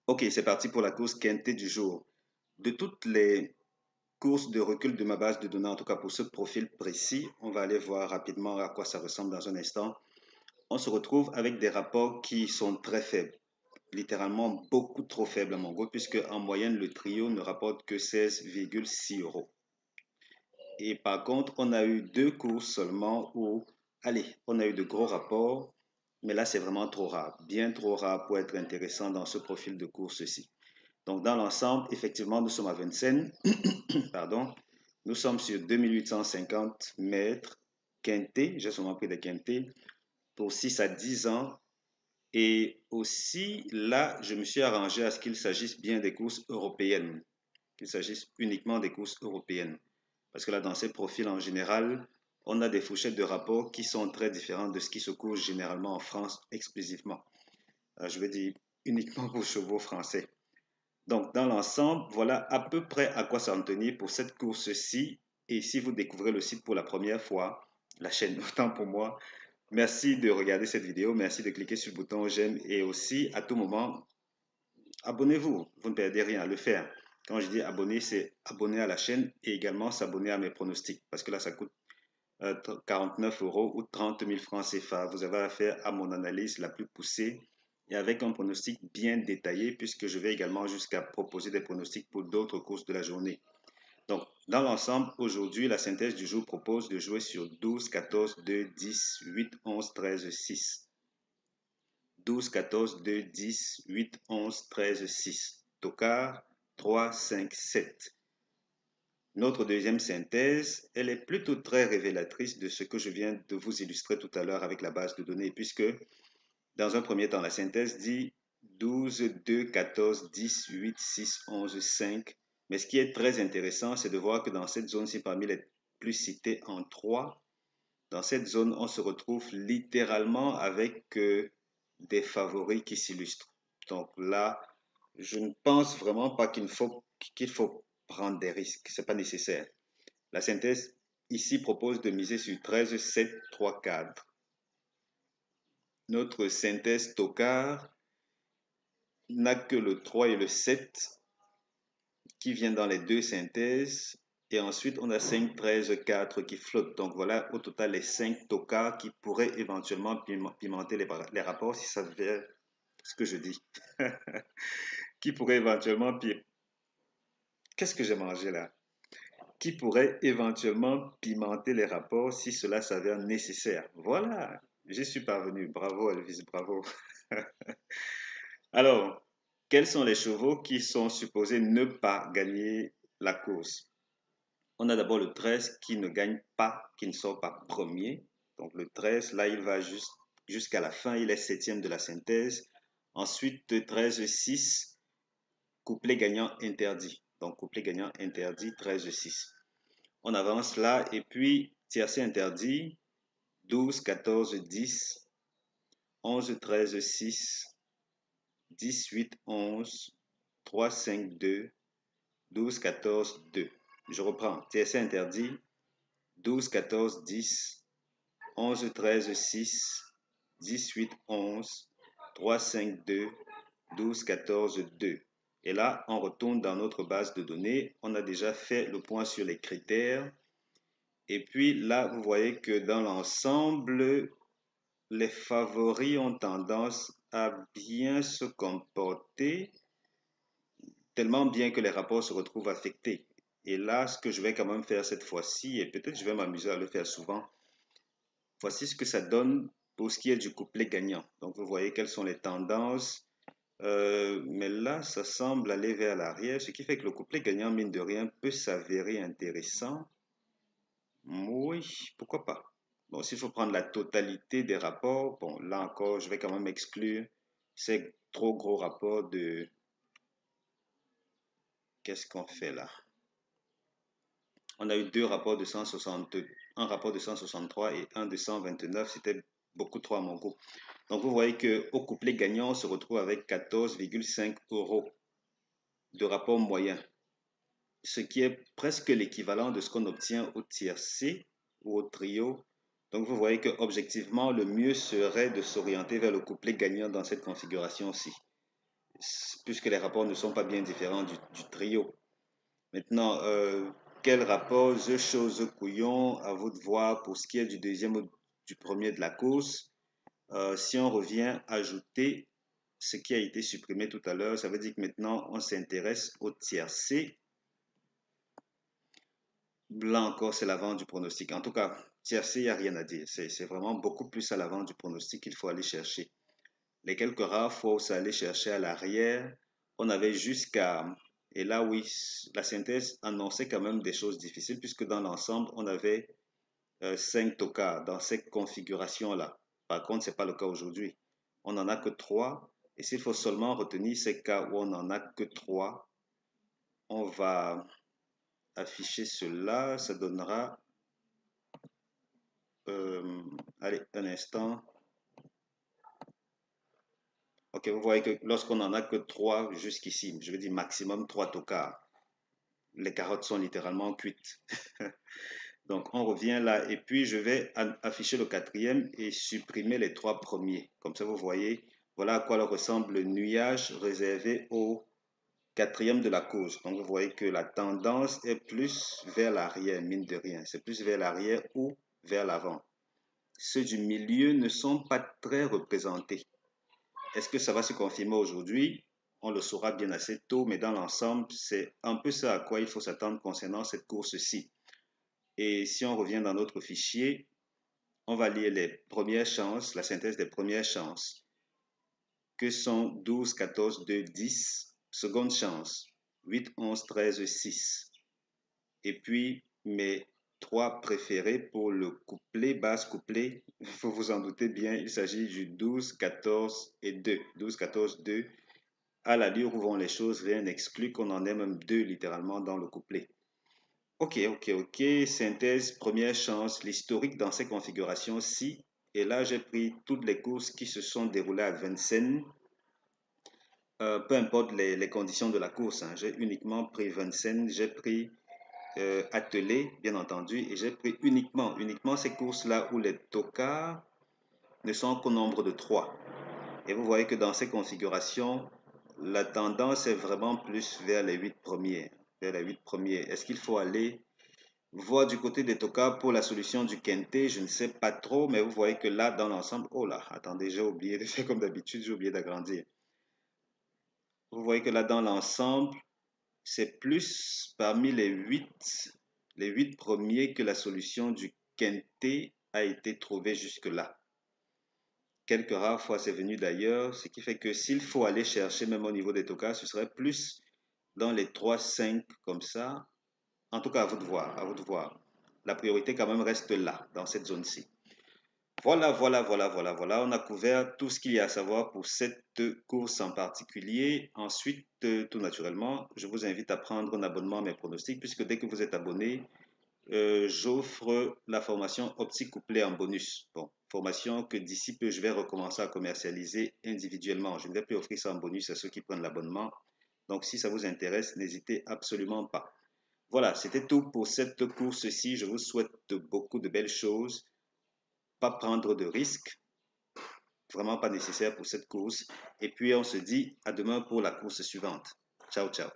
Ok, c'est parti pour la course quintée du jour. De toutes les courses de recul de ma base de données, en tout cas pour ce profil précis, on va aller voir rapidement à quoi ça ressemble dans un instant. On se retrouve avec des rapports qui sont très faibles, littéralement beaucoup trop faibles à mon goût, puisque en moyenne le trio ne rapporte que 16,6 euros. Et par contre, on a eu deux courses seulement où, allez, on a eu de gros rapports, mais là c'est vraiment trop rare, bien trop rare pour être intéressant dans ce profil de course-ci. Donc, dans l'ensemble, effectivement, nous sommes à Vincennes, pardon. Nous sommes sur 2850 mètres quintés. J'ai seulement pris des quintés pour 6 à 10 ans. Et aussi, là, je me suis arrangé à ce qu'il s'agisse bien des courses européennes, qu'il s'agisse uniquement des courses européennes. Parce que là, dans ces profils en général, on a des fourchettes de rapport qui sont très différentes de ce qui se court généralement en France exclusivement. Je veux dire uniquement pour chevaux français. Donc, dans l'ensemble, voilà à peu près à quoi s'en tenir pour cette course-ci. Et si vous découvrez le site pour la première fois, la chaîne, autant pour moi, merci de regarder cette vidéo, merci de cliquer sur le bouton j'aime et aussi à tout moment, abonnez-vous, vous ne perdez rien à le faire. Quand je dis abonner, c'est abonner à la chaîne et également s'abonner à mes pronostics parce que là, ça coûte 49 euros ou 30 000 francs CFA. Vous avez affaire à mon analyse la plus poussée et avec un pronostic bien détaillé puisque je vais également jusqu'à proposer des pronostics pour d'autres courses de la journée. Donc, dans l'ensemble, aujourd'hui, la synthèse du jour propose de jouer sur 12, 14, 2, 10, 8, 11, 13, 6. 12, 14, 2, 10, 8, 11, 13, 6. Tocard, 3, 5, 7. Notre deuxième synthèse, elle est plutôt très révélatrice de ce que je viens de vous illustrer tout à l'heure avec la base de données, puisque dans un premier temps, la synthèse dit 12, 2, 14, 10, 8, 6, 11, 5. Mais ce qui est très intéressant, c'est de voir que dans cette zone-ci, parmi les plus cités en 3, dans cette zone, on se retrouve littéralement avec des favoris qui s'illustrent. Donc là, je ne pense vraiment pas qu'il faut prendre des risques. Ce n'est pas nécessaire. La synthèse ici propose de miser sur 13, 7, 3, 4. Notre synthèse Tocard n'a que le 3 et le 7 qui viennent dans les deux synthèses. Et ensuite, on a 5, 13, 4 qui flottent. Donc voilà, au total, les 5 tocards qui pourraient éventuellement pimenter les rapports si ça veut ce que je dis. Qui pourrait éventuellement Qu'est-ce que j'ai mangé là? Qui pourrait éventuellement pimenter les rapports si cela s'avère nécessaire. Voilà, j'y suis parvenu. Bravo Elvis, bravo. Alors, quels sont les chevaux qui sont supposés ne pas gagner la course? On a d'abord le 13 qui ne gagne pas, qui ne sort pas premier. Donc le 13, là, il va jusqu'à la fin, il est septième de la synthèse. Ensuite, 13-6, couplet gagnant interdit. Donc couplet gagnant interdit, 13-6. On avance là et puis tiercé interdit, 12, 14, 10, 11, 13, 6, 18, 11, 3, 5, 2, 12, 14, 2. Je reprends. TSC interdit. 12, 14, 10, 11, 13, 6, 18, 11, 3, 5, 2, 12, 14, 2. Et là, on retourne dans notre base de données. On a déjà fait le point sur les critères. Et puis là, vous voyez que dans l'ensemble, les favoris ont tendance à bien se comporter, tellement bien que les rapports se retrouvent affectés. Et là, ce que je vais quand même faire cette fois-ci, et peut-être je vais m'amuser à le faire souvent, voici ce que ça donne pour ce qui est du couplet gagnant. Donc, vous voyez quelles sont les tendances. Mais là, ça semble aller vers l'arrière, ce qui fait que le couplet gagnant, mine de rien, peut s'avérer intéressant. Oui, pourquoi pas. Bon, s'il faut prendre la totalité des rapports, bon, là encore, je vais quand même exclure ces trop gros rapports de... Qu'est-ce qu'on fait là? On a eu deux rapports de 162, un rapport de 163 et un de 129. C'était beaucoup trop à mon goût. Donc, vous voyez qu'au couplet gagnant, on se retrouve avec 14,5 euros de rapport moyen, ce qui est presque l'équivalent de ce qu'on obtient au tiercé ou au trio. Donc, vous voyez que objectivement, le mieux serait de s'orienter vers le couplet gagnant dans cette configuration-ci. puisque les rapports ne sont pas bien différents du trio. Maintenant, quel rapport The Chose Couillon, à vous de voir pour ce qui est du deuxième ou du premier de la course. Si on revient ajouter ce qui a été supprimé tout à l'heure, ça veut dire que maintenant on s'intéresse au tiercé. Là encore, c'est l'avant du pronostic. En tout cas, tiercé, il n'y a rien à dire. C'est vraiment beaucoup plus à l'avant du pronostic qu'il faut aller chercher. Les quelques rares fois où ça allait chercher à l'arrière, on avait jusqu'à... Et là, oui, la synthèse annonçait quand même des choses difficiles puisque dans l'ensemble, on avait 5 tocards dans cette configuration-là. Par contre, ce n'est pas le cas aujourd'hui. On n'en a que 3. Et s'il faut seulement retenir ces cas où on n'en a que 3, on va afficher cela. Ça donnera... allez, un instant. Ok, vous voyez que lorsqu'on n'en a que 3 jusqu'ici, je veux dire maximum 3 tocards, les carottes sont littéralement cuites. Donc on revient là et puis je vais afficher le quatrième et supprimer les 3 premiers. Comme ça vous voyez, voilà à quoi ressemble le nuage réservé au quatrième de la course. Donc vous voyez que la tendance est plus vers l'arrière, mine de rien. C'est plus vers l'arrière ou vers l'avant. Ceux du milieu ne sont pas très représentés. Est-ce que ça va se confirmer aujourd'hui? On le saura bien assez tôt, mais dans l'ensemble, c'est un peu ça à quoi il faut s'attendre concernant cette course-ci. Et si on revient dans notre fichier, on va lire les premières chances, la synthèse des premières chances, que sont 12, 14, 2, 10. Seconde chance, 8, 11, 13, 6. Et puis, mes 3 préférés pour le couplet, basse couplet, il faut vous en douter bien, il s'agit du 12, 14 et 2. 12, 14, 2. À l'allure où vont les choses, rien n'exclut qu'on en ait même 2 littéralement dans le couplet. Ok, synthèse, première chance, l'historique dans ces configurations-ci. Et là, j'ai pris toutes les courses qui se sont déroulées à Vincennes. Peu importe les conditions de la course, hein. J'ai uniquement pris Vincennes, j'ai pris Attelé, bien entendu, et j'ai pris uniquement ces courses-là où les tocards ne sont qu'au nombre de 3. Et vous voyez que dans ces configurations, la tendance est vraiment plus vers les 8 premiers. Est-ce qu'il faut aller voir du côté des tocards pour la solution du quintet? Je ne sais pas trop, mais vous voyez que là, dans l'ensemble... Oh là, attendez, j'ai oublié de faire comme d'habitude, j'ai oublié d'agrandir. Vous voyez que là, dans l'ensemble, c'est plus parmi les 8 premiers que la solution du quintet a été trouvée jusque-là. Quelques rares fois, c'est venu d'ailleurs, ce qui fait que s'il faut aller chercher, même au niveau des tocards, ce serait plus dans les 3, 5 comme ça. En tout cas, à vous de voir, à vous de voir. La priorité quand même reste là, dans cette zone-ci. Voilà. On a couvert tout ce qu'il y a à savoir pour cette course en particulier. Ensuite, tout naturellement, je vous invite à prendre un abonnement à mes pronostics, puisque dès que vous êtes abonné, j'offre la formation optique couplée en bonus. Bon, formation que d'ici peu, je vais recommencer à commercialiser individuellement. Je ne vais plus offrir ça en bonus à ceux qui prennent l'abonnement. Donc, si ça vous intéresse, n'hésitez absolument pas. Voilà, c'était tout pour cette course-ci. Je vous souhaite beaucoup de belles choses. Pas prendre de risques, vraiment pas nécessaire pour cette course. Et puis, on se dit à demain pour la course suivante. Ciao, ciao.